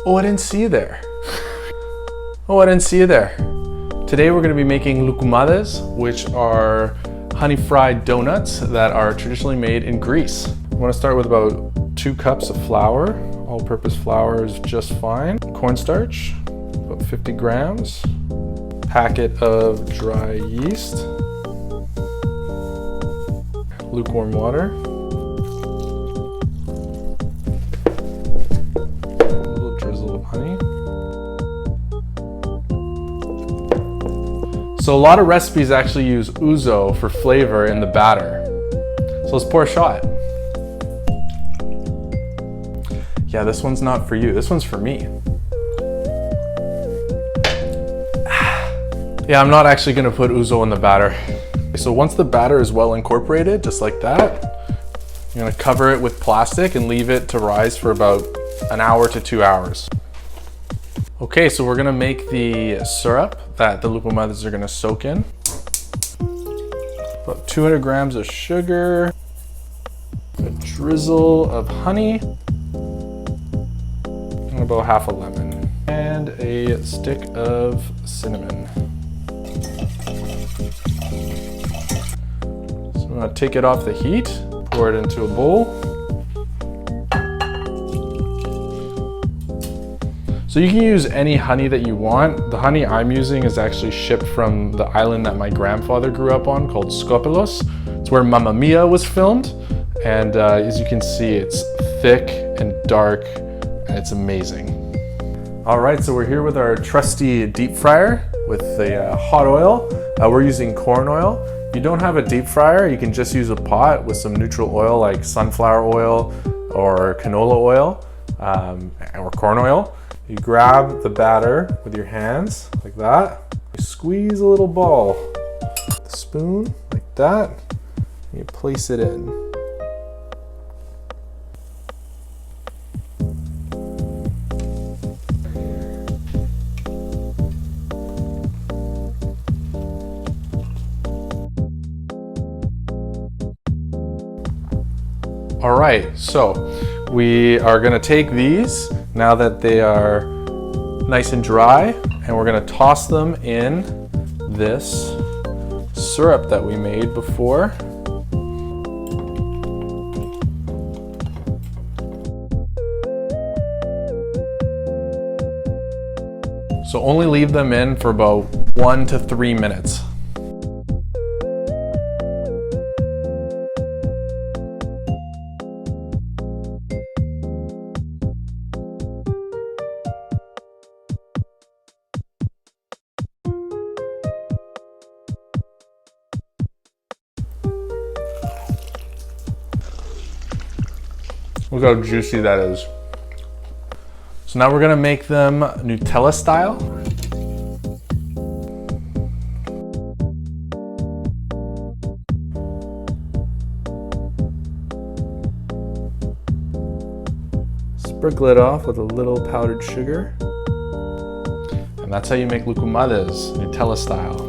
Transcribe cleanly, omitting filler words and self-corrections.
Oh, I didn't see you there. Oh, I didn't see you there. Today we're going to be making loukoumades, which are honey fried donuts that are traditionally made in Greece. I want to start with about 2 cups of flour. All-purpose flour is just fine. Cornstarch, about 50 grams. Packet of dry yeast. Lukewarm water. A little drizzle of honey. So a lot of recipes actually use ouzo for flavor in the batter. So let's pour a shot. Yeah, this one's not for you, this one's for me. Yeah, I'm not actually gonna put ouzo in the batter. So once the batter is well incorporated, just like that, you're gonna cover it with plastic and leave it to rise for about 1 hour to 2 hours. Okay, so we're gonna make the syrup that the loukoumades are gonna soak in. About 200 grams of sugar, a drizzle of honey, and about half a lemon, and a stick of cinnamon. So I'm gonna take it off the heat, pour it into a bowl. So you can use any honey that you want. The honey I'm using is actually shipped from the island that my grandfather grew up on called Skopelos. It's where Mamma Mia was filmed. And as you can see, it's thick and dark and it's amazing. All right, so we're here with our trusty deep fryer with the hot oil. We're using corn oil. If you don't have a deep fryer, you can just use a pot with some neutral oil like sunflower oil or canola oil or corn oil. You grab the batter with your hands like that. You squeeze a little ball with the spoon like that, and you place it in. All right, so we are gonna take these now that they are nice and dry, and we're gonna toss them in this syrup that we made before. So only leave them in for about 1 to 3 minutes. Look how juicy that is. So now we're gonna make them Nutella style. Sprinkle it off with a little powdered sugar. And that's how you make loukoumades, Nutella style.